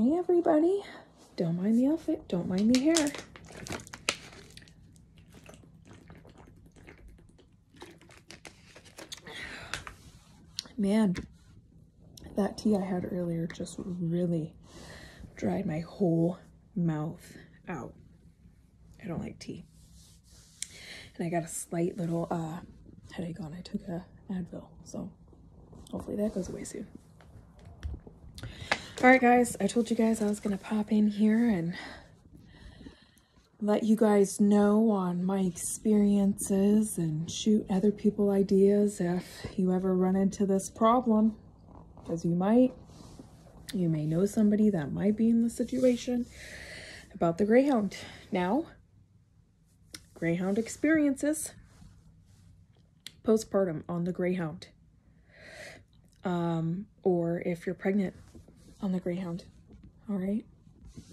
Hey everybody, don't mind the outfit, don't mind the hair. Man, that tea I had earlier just really dried my whole mouth out. I don't like tea. And I got a slight little headache on. I took a Advil, so hopefully that goes away soon. All right, guys, I told you guys I was going to pop in here and let you guys know on my experiences and shoot other people ideas if you ever run into this problem, because you may know somebody that might be in the situation about the Greyhound. Now, Greyhound Experiences, postpartum on the Greyhound, or if you're pregnant on the Greyhound. All right,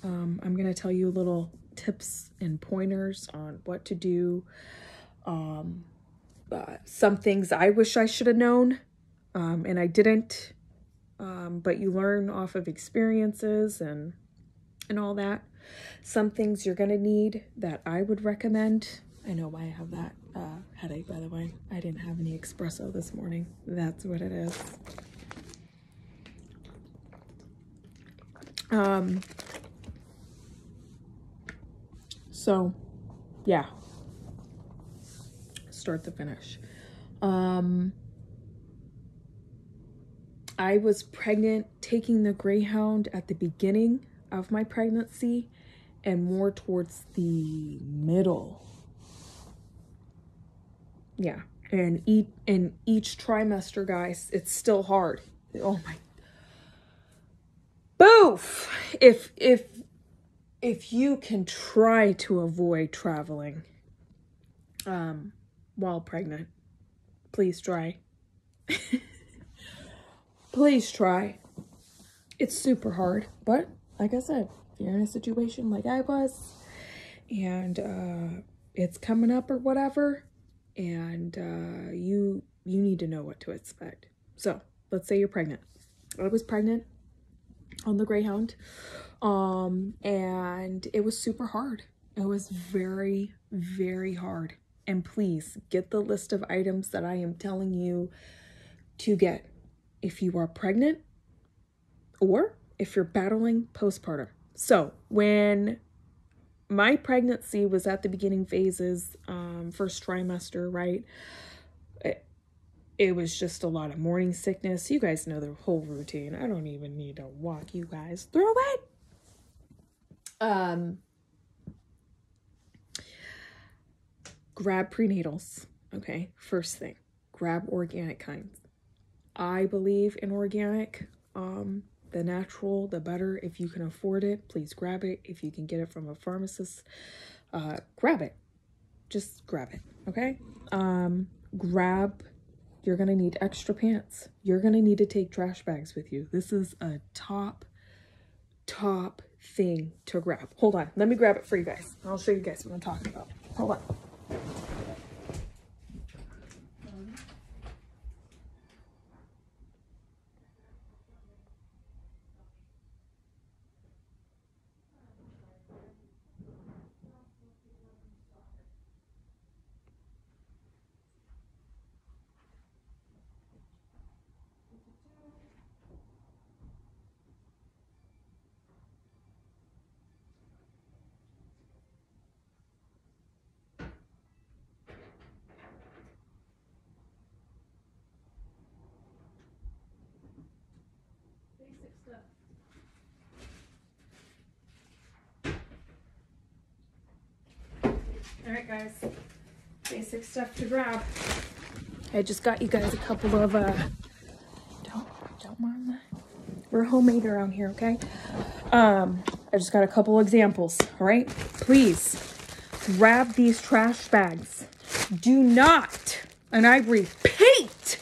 I'm gonna tell you little tips and pointers on what to do. Some things I wish I should have known, and I didn't, but you learn off of experiences and all that. Some things you're gonna need that I would recommend. I know why I have that headache, by the way. I didn't have any espresso this morning. That's what it is. So yeah, start to finish. I was pregnant, taking the Greyhound at the beginning of my pregnancy and more towards the middle. Yeah, and each trimester, guys, it's still hard. Oh my, boof! If you can try to avoid traveling while pregnant, please try. Please try. It's super hard, but like I said, if you're in a situation like I was and it's coming up or whatever, and you need to know what to expect. So let's say you're pregnant. I was pregnant on the Greyhound, and it was super hard. It was very, very hard. And please get the list of items that I am telling you to get if you are pregnant or if you're battling postpartum. So when my pregnancy was at the beginning phases, first trimester, right? It was just a lot of morning sickness. You guys know the whole routine. I don't even need to walk you guys through it. Grab prenatals. Okay, first thing, grab organic kinds. I believe in organic. The natural, the better. If you can afford it, please grab it. If you can get it from a pharmacist, grab it. Just grab it, okay? You're gonna need extra pants. You're gonna need to take trash bags with you. This is a top thing to grab. Hold on, let me grab it for you guys. I'll show you guys what I'm talking about. Hold on. All right, guys, basic stuff to grab. I just got you guys a couple of, don't mind that. We're homemade around here, okay? I just got a couple examples, all right? Please grab these trash bags. Do not, and I repeat,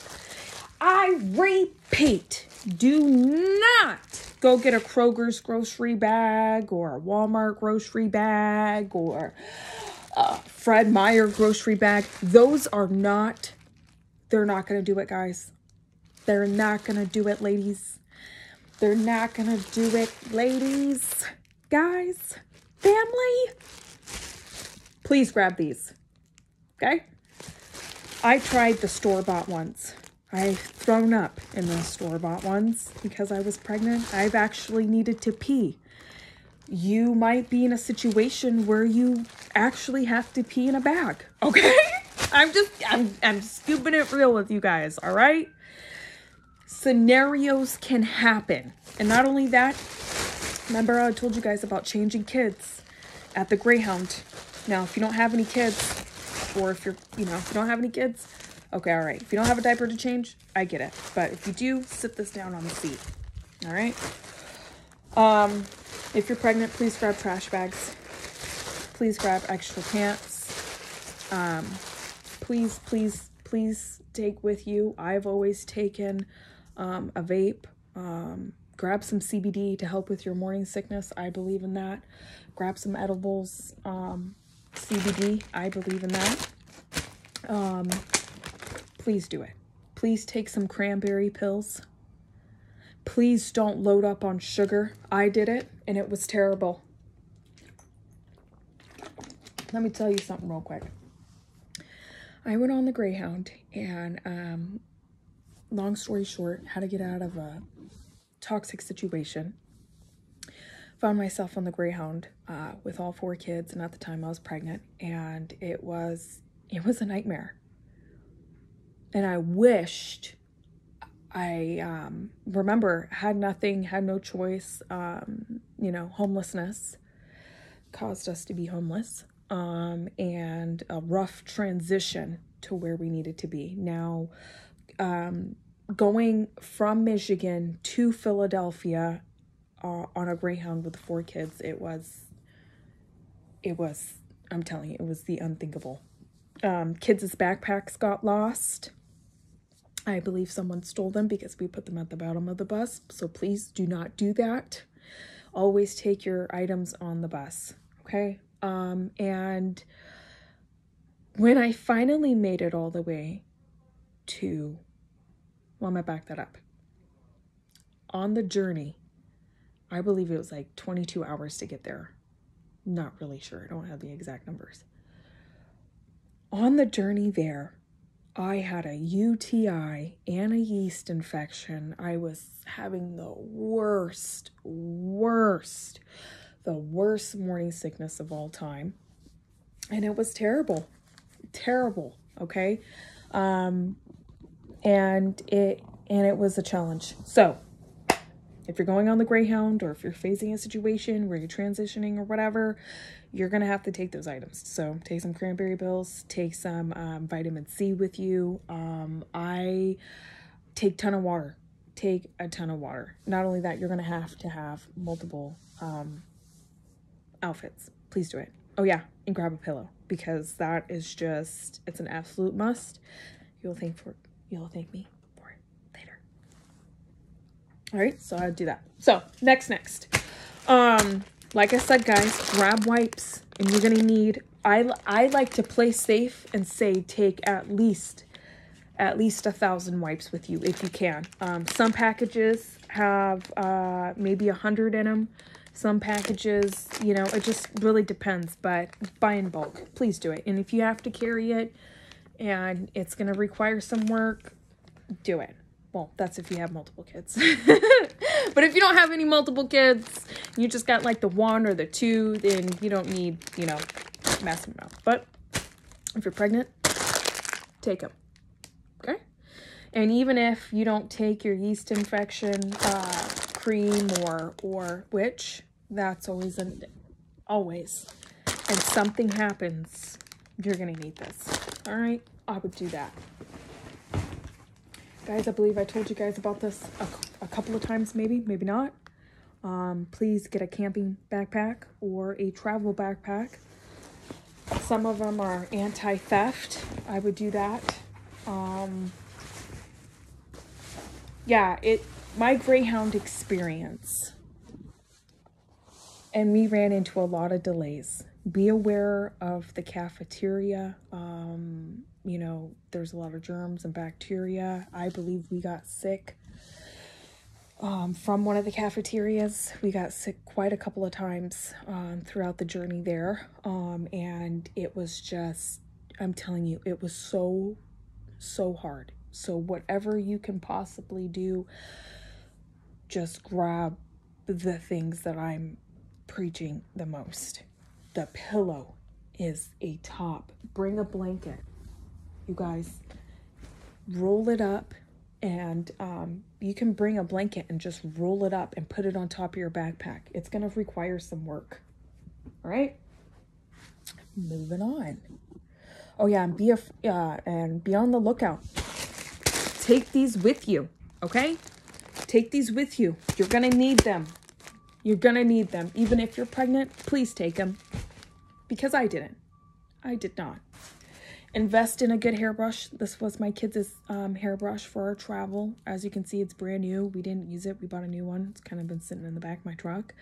do not go get a Kroger's grocery bag or a Walmart grocery bag or Fred Meyer grocery bag. Those are not, they're not going to do it, guys. They're not going to do it, ladies. They're not gonna do it, ladies, guys, family. Please grab these, okay? I tried the store-bought ones. I've thrown up in the store-bought ones because I was pregnant. I've actually needed to pee. You might be in a situation where you actually have to pee in a bag, okay? I'm just keeping it real with you guys, all right? Scenarios can happen. And not only that, remember I told you guys about changing kids at the Greyhound. Now, if you don't have any kids, or if you're, if you don't have any kids, okay, all right. If you don't have a diaper to change, I get it. But if you do, sit this down on the seat, all right? If you're pregnant, please grab trash bags. Please grab extra pants. Please take with you. I've always taken a vape. Grab some CBD to help with your morning sickness. I believe in that. Grab some edibles. CBD. I believe in that. Please do it. Please take some cranberry pills. Please don't load up on sugar. I did it and it was terrible. Let me tell you something real quick. I went on the Greyhound and long story short, how to get out of a toxic situation. Found myself on the Greyhound with all 4 kids, and at the time I was pregnant, and it was a nightmare. And I wished remember, had nothing, had no choice. Homelessness caused us to be homeless, and a rough transition to where we needed to be. Now, going from Michigan to Philadelphia on a Greyhound with 4 kids, it was, I'm telling you, it was the unthinkable. Kids' backpacks got lost. I believe someone stole them because we put them at the bottom of the bus. So please do not do that. Always take your items on the bus, okay? And when I finally made it all the way to, well, I'm gonna back that up. On the journey, I believe it was like 22 hours to get there. Not really sure. I don't have the exact numbers. On the journey there, I had a UTI and a yeast infection. I was having the worst morning sickness of all time. And it was terrible, okay? And it was a challenge. So if you're going on the Greyhound, or if you're facing a situation where you're transitioning or whatever, you're going to have to take those items. So take some cranberry pills, take some vitamin C with you. I take a ton of water. Not only that, you're going to have multiple outfits. Please do it. Oh yeah, and grab a pillow, because that is just, it's an absolute must. You'll thank me for it later. All right, so I'll do that. So next. Like I said, guys, grab wipes, and you're gonna need, I like to play safe and say take at least 1,000 wipes with you if you can. Some packages have maybe 100 in them. Some packages, it just really depends, but buy in bulk. Please do it. And if you have to carry it and it's gonna require some work, do it. Well, that's if you have multiple kids. But if you don't have any multiple kids, you just got like the 1 or the 2, then you don't need, massive amount. But if you're pregnant, take them, okay? And even if you don't take your yeast infection cream or which, that's always, and something happens, you're gonna need this, all right? I would do that. Guys, I believe I told you guys about this a couple of times, maybe not. Please get a camping backpack or a travel backpack. Some of them are anti-theft. I would do that. My Greyhound experience. And we ran into a lot of delays. Be aware of the cafeteria. There's a lot of germs and bacteria. I believe we got sick from one of the cafeterias. We got sick quite a couple of times throughout the journey there. And it was just, I'm telling you, it was so hard. So whatever you can possibly do, just grab the things that I'm preaching the most. The pillow is a top. Bring a blanket. You guys, roll it up, and you can bring a blanket and just roll it up and put it on top of your backpack. It's going to require some work. All right? Moving on. Oh yeah, and be on the lookout. Take these with you, okay? Take these with you. You're going to need them. You're going to need them. Even if you're pregnant, please take them. Because I didn't. I did not. Invest in a good hairbrush. This was my kids' hairbrush for our travel. As you can see, it's brand new. We didn't use it. We bought a new one. It's kind of been sitting in the back of my truck.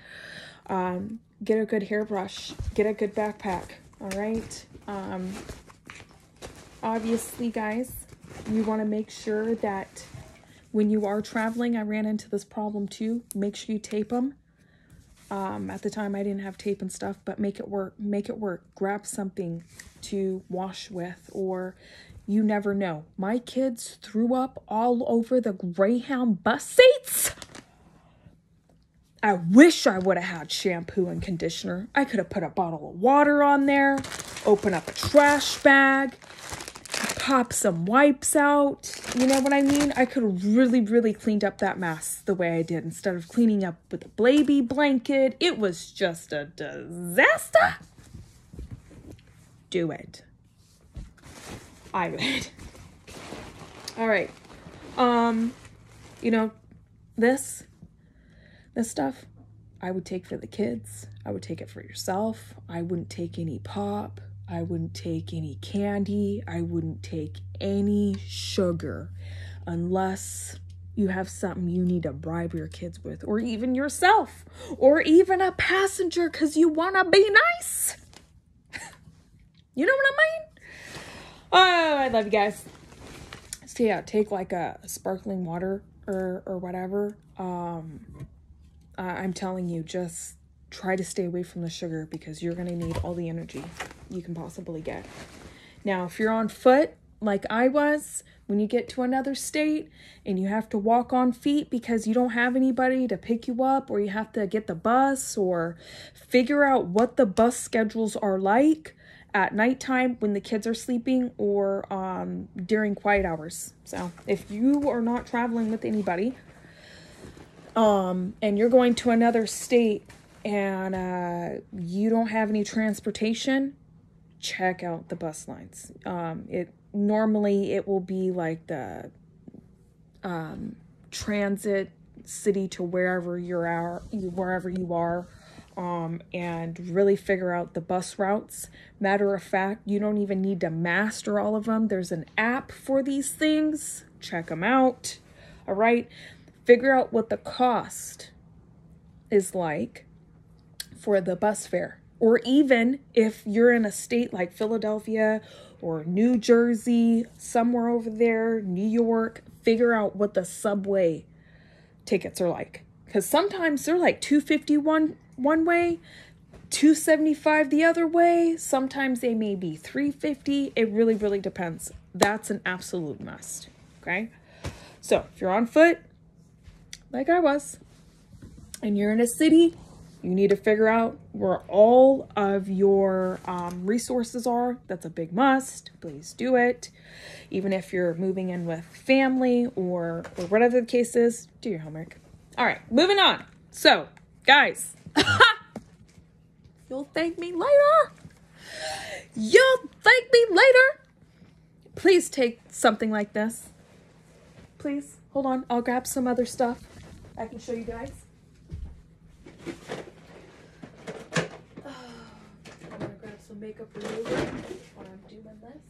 Get a good hairbrush. Get a good backpack. All right? Obviously, guys, you want to make sure that when you are traveling, I ran into this problem too. Make sure you tape them. At the time, I didn't have tape and stuff, but make it work. Make it work. Grab something to wash with, or you never know. My kids threw up all over the Greyhound bus seats. I wish I would have had shampoo and conditioner. I could have put a bottle of water on there, open up a trash bag, pop some wipes out. You know what I mean? I could have really cleaned up that mess the way I did instead of cleaning up with a baby blanket. It was just a disaster. Do it. I would. All right. You know, this stuff I would take for the kids. I would take it for yourself. I wouldn't take any pop. I wouldn't take any candy. I wouldn't take any sugar unless you have something you need to bribe your kids with, or even yourself, or even a passenger because you want to be nice. You know what I mean? Oh, I love you guys. So yeah, take like a sparkling water or whatever. I'm telling you, just try to stay away from the sugar because you're going to need all the energy you can possibly get. Now, if you're on foot, like I was, when you get to another state and you have to walk on feet because you don't have anybody to pick you up, or you have to get the bus, or figure out what the bus schedules are like at nighttime when the kids are sleeping, or during quiet hours. So if you are not traveling with anybody, and you're going to another state and you don't have any transportation, check out the bus lines. Normally it will be like the transit city to wherever you are, and really figure out the bus routes. Matter of fact, you don't even need to master all of them. There's an app for these things. Check them out. All right. Figure out what the cost is like for the bus fare. Or even if you're in a state like Philadelphia or New Jersey, somewhere over there, New York, figure out what the subway tickets are like. Because sometimes they're like $2.51 one way, $2.75 the other way. Sometimes they may be $3.50. It really depends. That's an absolute must. Okay? So if you're on foot, like I was, and you're in a city, you need to figure out where all of your resources are. That's a big must. Please do it. Even if you're moving in with family or whatever the case is, do your homework. All right, moving on. So, guys, you'll thank me later. You'll thank me later. Please take something like this. Please, hold on. I'll grab some other stuff I can show you guys. I'm gonna grab some makeup remover while I'm doing this.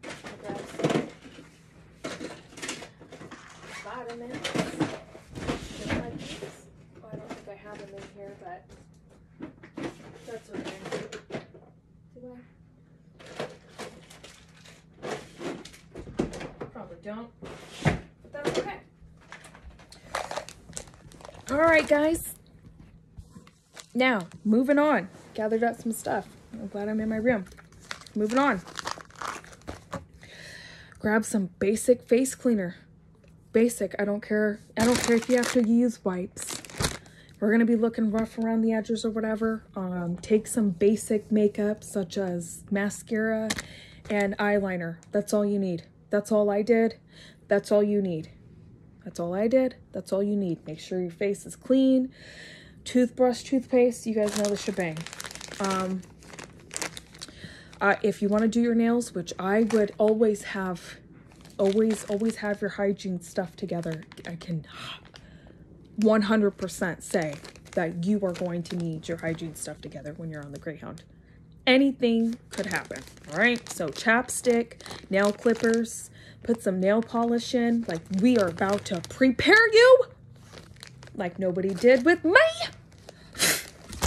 I'll grab some vitamins. Just like these. Oh, I don't think I have them in here, but that's okay. Do I? Probably don't. But that's okay. All right, guys. Now, moving on. Gathered up some stuff. I'm glad I'm in my room. Moving on. Grab some basic face cleaner. Basic. I don't care if you have to use wipes. We're going to be looking rough around the edges or whatever. Take some basic makeup such as mascara and eyeliner. That's all you need. That's all I did. That's all you need. That's all I did. That's all you need. Make sure your face is clean. Toothbrush, toothpaste, you guys know the shebang. If you want to do your nails, which I would always have, always have your hygiene stuff together. I can 100% say that you are going to need your hygiene stuff together when you're on the Greyhound. Anything could happen, all right? So chapstick, nail clippers, put some nail polish in. Like, we are about to prepare you like nobody did with me.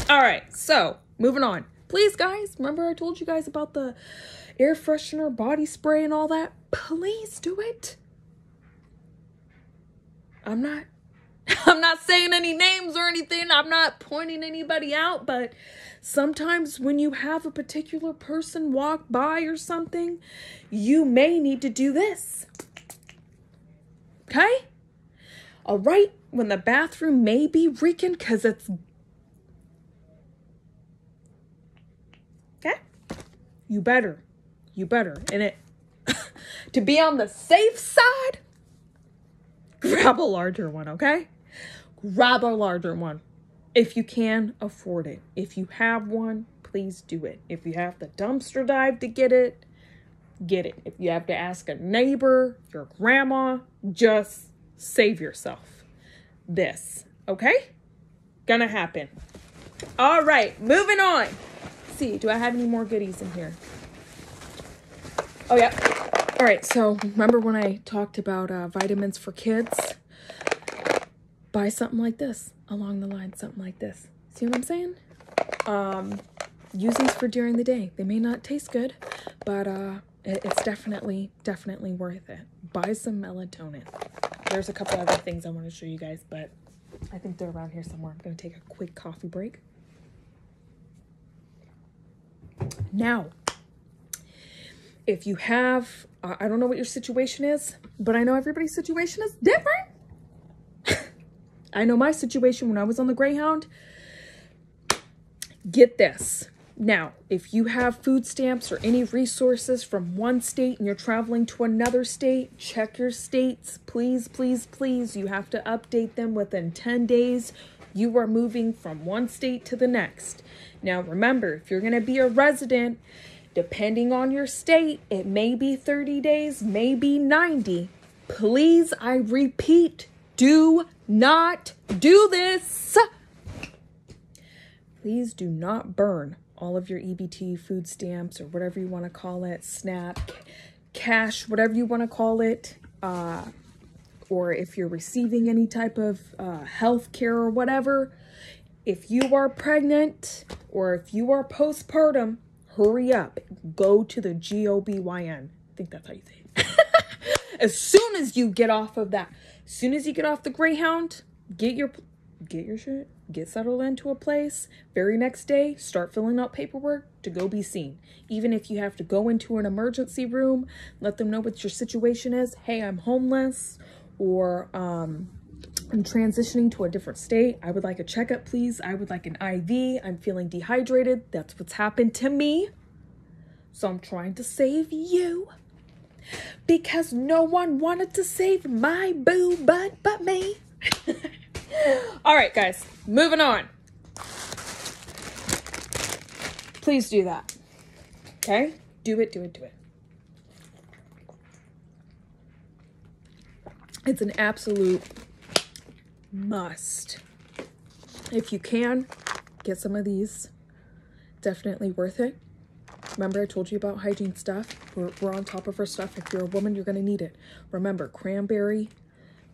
All right, so moving on. Please, guys, remember I told you guys about the air freshener, body spray, and all that? Please do it. I'm not saying any names or anything. I'm not pointing anybody out, but sometimes when you have a particular person walk by or something, you may need to do this. Okay? All right, when the bathroom may be reeking because it's... Okay? You better. And it... to be on the safe side, grab a larger one, okay? Grab a larger one. If you can afford it. If you have one, please do it. If you have the dumpster dive to get it, get it. If you have to ask a neighbor, your grandma, just save yourself this, okay? Gonna happen. All right, moving on. Let's see, do I have any more goodies in here? Oh, yeah. All right, so remember when I talked about vitamins for kids? Buy something like this, along the line, something like this. See what I'm saying? Use these for during the day. They may not taste good, but it's definitely worth it. Buy some melatonin. There's a couple other things I want to show you guys, but I think they're around here somewhere. I'm going to take a quick coffee break. Now, if you have, I don't know what your situation is, but I know everybody's situation is different. I know my situation when I was on the Greyhound. Get this. Now, if you have food stamps or any resources from one state and you're traveling to another state, check your states. Please, please, please. You have to update them within 10 days. You are moving from one state to the next. Now, remember, if you're going to be a resident, depending on your state, it may be 30 days, maybe 90. Please, I repeat, do not do this. Please do not burn all of your EBT, food stamps, or whatever you want to call it, SNAP, cash, whatever you want to call it, or if you're receiving any type of health care or whatever. If you are pregnant or if you are postpartum, hurry up. Go to the GOBYN. I think that's how you say it. As soon as you get off of that, as soon as you get off the Greyhound, get your shit, get settled into a place. Very next day, start filling out paperwork to go be seen. Even if you have to go into an emergency room, let them know what your situation is. Hey, I'm homeless, or I'm transitioning to a different state. I would like a checkup, please. I would like an IV. I'm feeling dehydrated. That's what's happened to me. So I'm trying to save you, because no one wanted to save my boo butt but me. All right, guys, moving on. Please do that. Okay? Do it. It's an absolute must. If you can, get some of these. Definitely worth it. Remember, I told you about hygiene stuff. We're on top of our stuff. If you're a woman, you're going to need it. Remember, cranberry,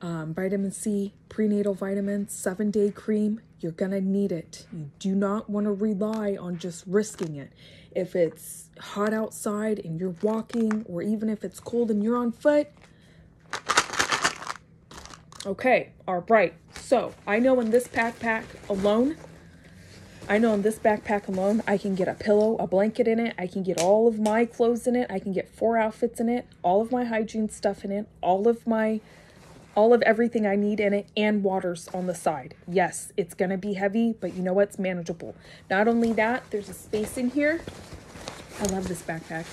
vitamin C, prenatal vitamins, 7-day cream. You're going to need it. You do not want to rely on just risking it. If it's hot outside and you're walking, or even if it's cold and you're on foot, Okay, all right. So I know in this backpack alone, I can get a pillow, a blanket in it. I can get all of my clothes in it. I can get 4 outfits in it, all of my hygiene stuff in it, all of everything I need in it, and waters on the side. Yes, it's going to be heavy, but you know what? It's manageable. Not only that, there's a space in here. I love this backpack.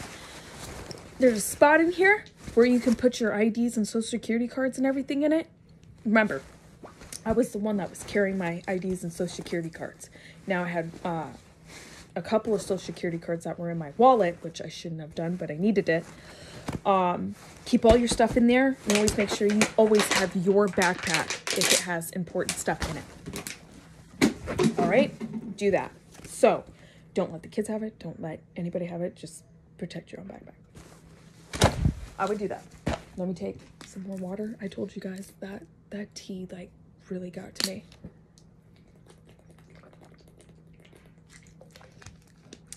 There's a spot in here where you can put your IDs and social security cards and everything in it. Remember, I was the one that was carrying my IDs and social security cards. Now I had a couple of social security cards that were in my wallet, which I shouldn't have done, but I needed it. Keep all your stuff in there, and always make sure you always have your backpack if it has important stuff in it. All right, do that. So don't let the kids have it. Don't let anybody have it. Just protect your own backpack. I would do that. Let me take some more water. I told you guys that tea like really got to me.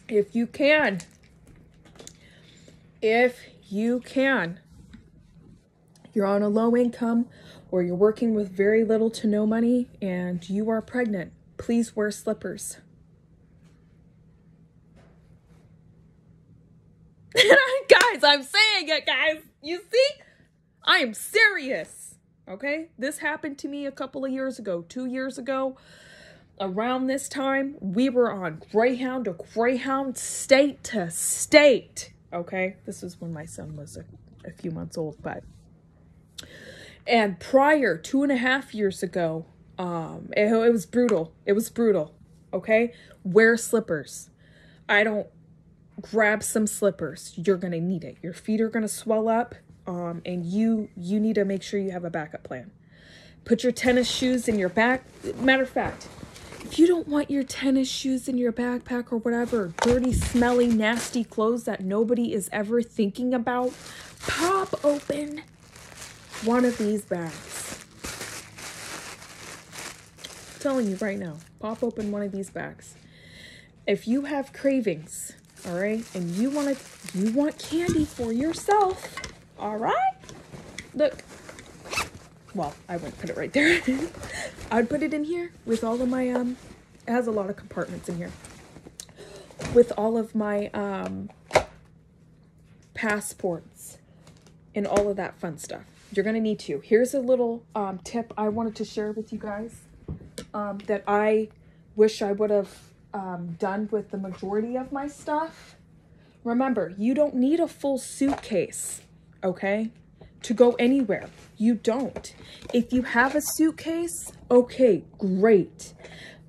If you can, you're on a low income or you're working with very little to no money and you are pregnant, please wear slippers. Guys, I'm saying it, guys. You see? I am serious. Okay? This happened to me a couple of years ago, 2 years ago. Around this time, we were on Greyhound to Greyhound, state to state. Okay? This was when my son was a few months old, but. And prior, 2.5 years ago, it was brutal. It was brutal. Okay? Wear slippers. Grab some slippers. You're going to need it. Your feet are going to swell up, and you need to make sure you have a backup plan. Put your tennis shoes in your back. Matter of fact, if you don't want your tennis shoes in your backpack or whatever, dirty, smelly, nasty clothes that nobody is ever thinking about, pop open one of these bags. I'm telling you right now, pop open one of these bags. If you have cravings, all right, and you want candy for yourself, all right? Look. Well, I wouldn't put it right there. I'd put it in here with all of my, it has a lot of compartments in here. With all of my passports and all of that fun stuff. You're going to need to. Here's a little tip I wanted to share with you guys that I wish I would have done with the majority of my stuff. Remember, you don't need a full suitcase, okay, to go anywhere. You don't. If you have a suitcase, okay, great.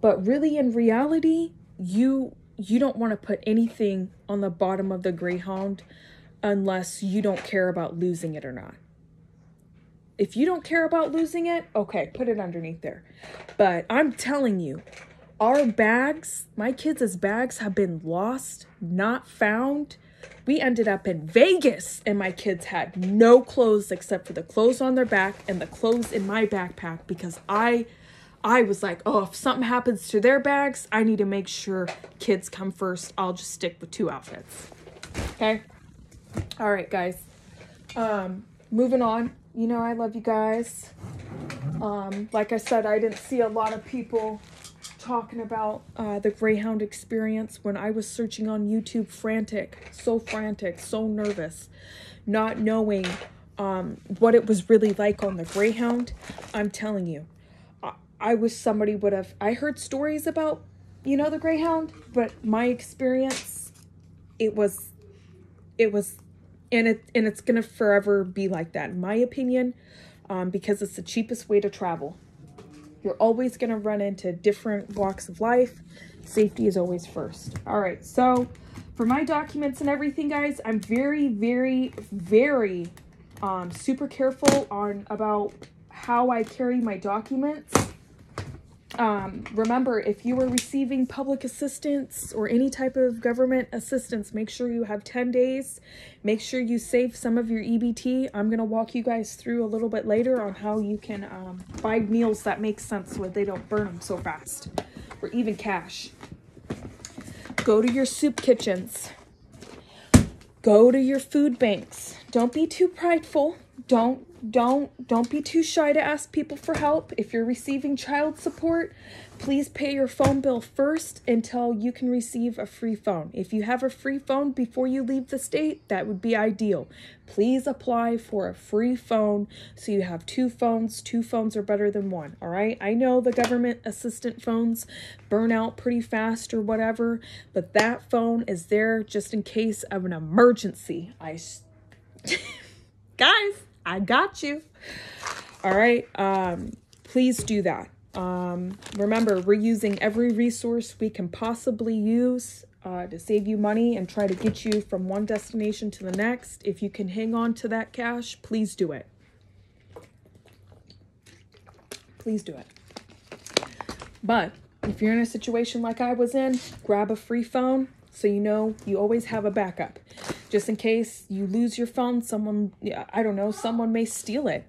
But really, in reality, you don't want to put anything on the bottom of the Greyhound unless you don't care about losing it or not. If you don't care about losing it, okay, put it underneath there. But I'm telling you, our bags, my kids' bags have been lost, not found. We ended up in Vegas and my kids had no clothes except for the clothes on their back and the clothes in my backpack because I was like, oh, if something happens to their bags, I need to make sure kids come first. I'll just stick with 2 outfits. Okay? All right, guys. Moving on. You know I love you guys. Like I said, I didn't see a lot of people talking about the Greyhound Experience when I was searching on YouTube, frantic, so nervous, not knowing what it was really like on the Greyhound. I'm telling you, I wish somebody would have. I heard stories about, you know, the Greyhound, but my experience, it was, and it's gonna forever be like that, in my opinion, because it's the cheapest way to travel. You're always going to run into different walks of life. Safety is always first. All right. So for my documents and everything, guys, I'm very, very, very super careful about how I carry my documents. Remember, if you are receiving public assistance or any type of government assistance, make sure you have 10 days. Make sure you save some of your EBT. I'm going to walk you guys through a little bit later on how you can buy meals that make sense so that they don't burn them so fast, or even cash. Go to your soup kitchens. Go to your food banks. Don't be too prideful. Don't don't be too shy to ask people for help. If you're receiving child support, please pay your phone bill first until you can receive a free phone. If you have a free phone before you leave the state, that would be ideal. Please apply for a free phone so you have two phones. Two phones are better than one, all right? I know the government assistant phones burn out pretty fast or whatever, but that phone is there just in case of an emergency. Guys, I got you. All right. Please do that. Remember, we're using every resource we can possibly use to save you money and try to get you from one destination to the next. If you can hang on to that cash, please do it. Please do it. But if you're in a situation like I was in, grab a free phone so you know you always have a backup. Just in case you lose your phone, someone may steal it.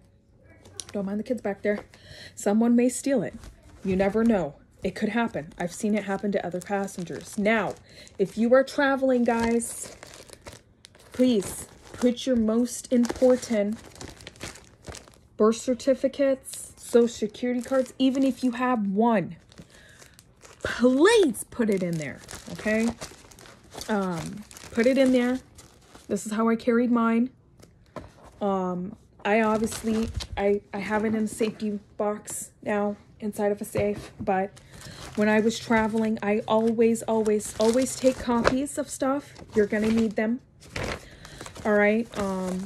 Don't mind the kids back there. Someone may steal it. You never know. It could happen. I've seen it happen to other passengers. Now, if you are traveling, guys, please put your most important birth certificates, social security cards, even if you have one, please put it in there, okay? Put it in there. This is how I carried mine. I obviously have it in a safety box now inside of a safe, but when I was traveling, I always take copies of stuff. You're gonna need them. All right.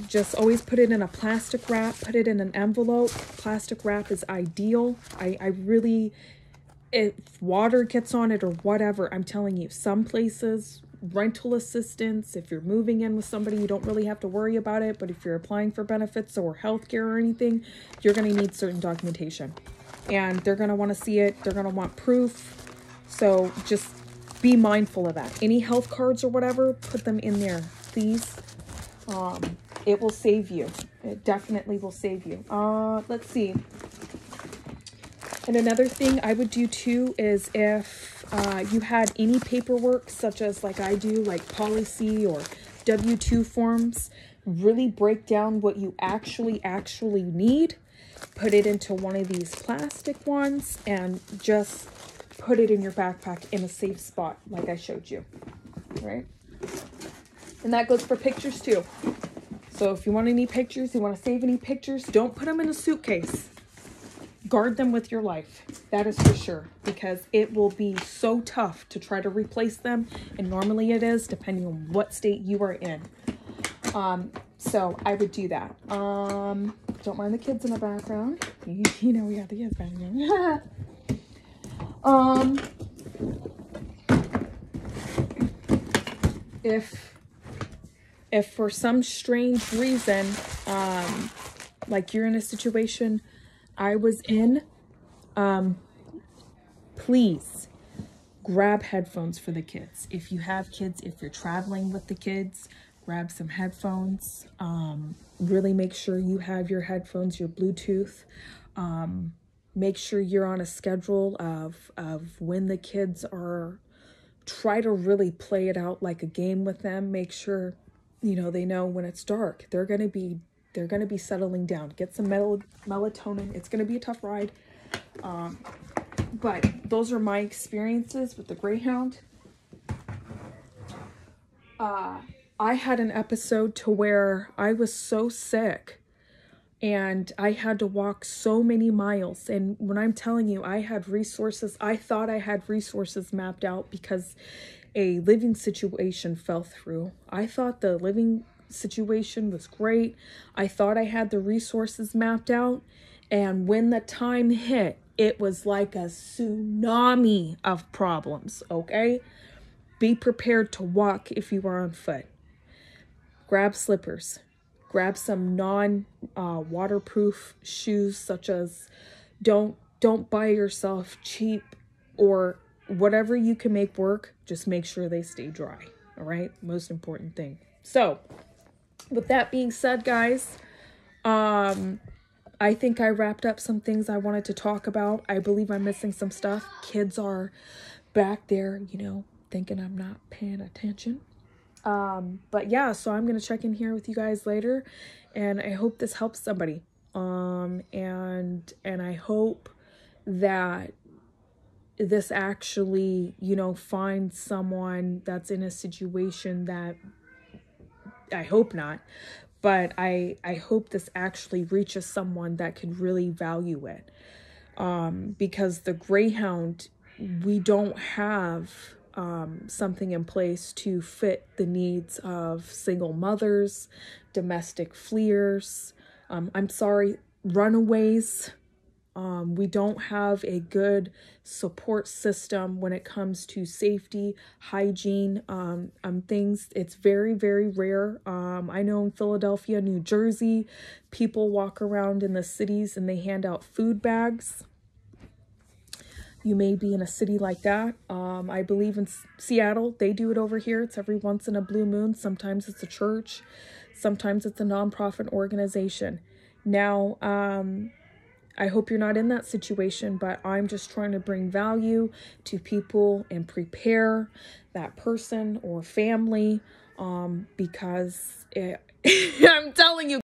Just always put it in a plastic wrap, put it in an envelope. Plastic wrap is ideal. If water gets on it or whatever, I'm telling you, some places, rental assistance, if you're moving in with somebody, you don't really have to worry about it. But if you're applying for benefits or healthcare or anything, you're going to need certain documentation. And they're going to want to see it. They're going to want proof. So just be mindful of that. Any health cards or whatever, put them in there, please. It will save you. It definitely will save you. Let's see. And another thing I would do too is if you had any paperwork, such as like I do, like policy or W-2 forms, really break down what you actually need, put it into one of these plastic ones, and just put it in your backpack in a safe spot, like I showed you, right? And that goes for pictures too. So if you want any pictures, you want to save any pictures, don't put them in a suitcase. Guard them with your life. That is for sure, because it will be so tough to try to replace them. And normally it is, depending on what state you are in. So I would do that. Don't mind the kids in the background. You know, we got the kids back there. If for some strange reason, like you're in a situation I was in, please grab headphones for the kids. If you have kids, if you're traveling with the kids, grab some headphones. Really make sure you have your headphones, your Bluetooth. Make sure you're on a schedule of when the kids are. Try to really play it out like a game with them. Make sure, you know, they know when it's dark. They're gonna be settling down. Get some melatonin. It's gonna be a tough ride. But those are my experiences with the Greyhound. I had an episode to where I was so sick and I had to walk so many miles. And when I'm telling you, I had resources, I thought I had resources mapped out because a living situation fell through. I thought the living situation was great. I thought I had the resources mapped out. And when the time hit, it was like a tsunami of problems, okay? Be prepared to walk if you are on foot. Grab slippers. Grab some non-waterproof shoes, such as don't buy yourself cheap or whatever you can make work. Just make sure they stay dry, all right? Most important thing. So with that being said, guys, I think I wrapped up some things I wanted to talk about. I believe I'm missing some stuff. Kids are back there, you know, thinking I'm not paying attention. But yeah, so I'm going to check in here with you guys later, and I hope this helps somebody. And I hope that this actually, finds someone that's in a situation that, I hope not, but I hope this actually reaches someone that could really value it. Because the Greyhound, we don't have something in place to fit the needs of single mothers, domestic fleers, runaways. We don't have a good support system when it comes to safety, hygiene, things. It's very, very rare. I know in Philadelphia, New Jersey, people walk around in the cities and they hand out food bags. You may be in a city like that. I believe in Seattle, they do it over here. It's every once in a blue moon. Sometimes it's a church. Sometimes it's a nonprofit organization. Now, I hope you're not in that situation, but I'm just trying to bring value to people and prepare that person or family, because I'm telling you,